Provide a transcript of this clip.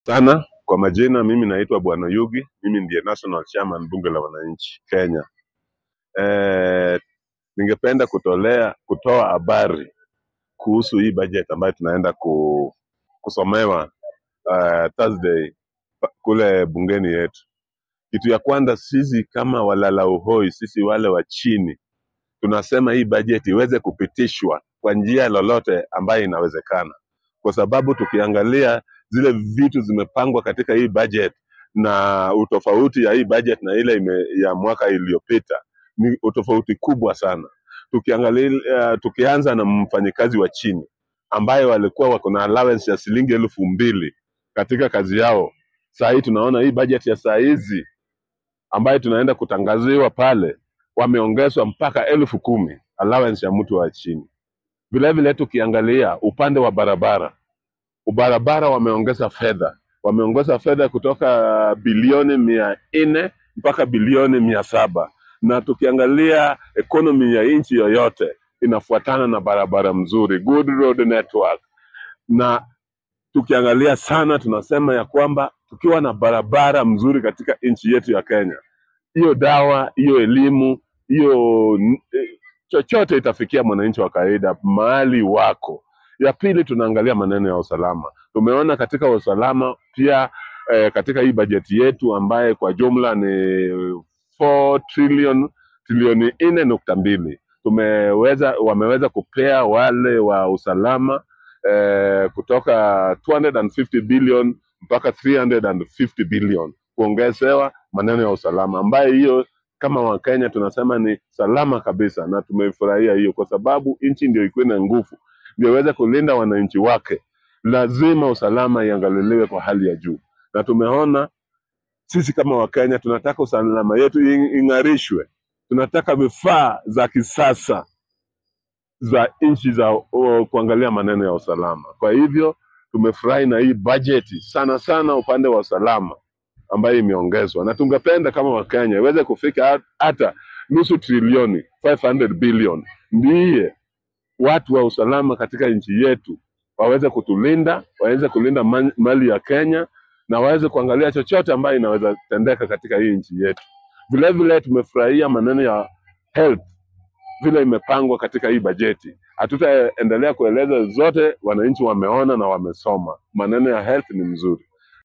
Sana kwa majina, mimi naitwa Bwana Yugi, mimi ndiye National Chairman bunge la wananchi Kenya. Ningependa kutoa habari kuhusu hii budget ambayo tunaenda kusomewa Thursday kule bungeni yetu. Kitu ya kwanza, sisi kama walala uhoi, sisi wale wa chini, tunasema hii budget iweze kupitishwa kwa njia lolote ambayo inawezekana, kwa sababu tukiangalia zile vitu zimepangwa katika hii budget na utofauti ya hii budget na ile ya mwaka iliyopita ni utofauti kubwa sana. Tukiangalia tukianza na mfanyikazi wa chini ambaye walikuwa wako na allowance ya shilingi 2,000 katika kazi yao. Saa hii tunaona hii budget ya saa hizi ambayo tunaenda kutangaziwa pale, wameongezwa mpaka 10,000 allowance ya mtu wa chini. Vile vile tukiangalia upande wa barabara wameongeza fedha kutoka bilioni 400 mpaka bilioni 700, na tukiangalia economy ya nchi yoyote inafuatana na barabara mzuri, good road network. Na tukiangalia sana, tunasema ya kwamba tukiwa na barabara mzuri katika nchi yetu ya Kenya, hiyo dawa, hiyo elimu, hiyo chochote itafikia mwananchi wa kawaida mahali wako. Ya pili, tunaangalia maneno ya usalama. Tumeona katika usalama pia katika hii bajeti yetu ambaye kwa jumla ni 4 trilioni 4.2, wameweza kupea wale wa usalama kutoka 250 billion mpaka 350 billion kuongezewa maneno ya usalama, ambaye hiyo kama Wakenya tunasema ni salama kabisa, na tumefurahia hiyo kwa sababu nchi ndio ikuwe na nguvu, ndio iweze kulinda wananchi wake. Lazima usalama iangaliliwe kwa hali ya juu, na tumeona sisi kama Wakenya tunataka usalama yetu ing'arishwe. Tunataka vifaa za kisasa za nchi za kuangalia maneno ya usalama. Kwa hivyo tumefurahi na hii bajeti sana sana upande wa usalama ambayo imeongezwa, na tungependa kama Wakenya iweze kufika hata nusu trilioni 500 billion, ndiye watu wa usalama katika nchi yetu waweze kutulinda, waweze kulinda mali ya Kenya, na waweze kuangalia chochote ambayo inaweza tendeka katika hii nchi yetu. Vile vile tumefurahia maneno ya health vile imepangwa katika hii bajeti. Hatutaendelea kueleza zote, wananchi wameona na wamesoma. Maneno ya health ni mzuri.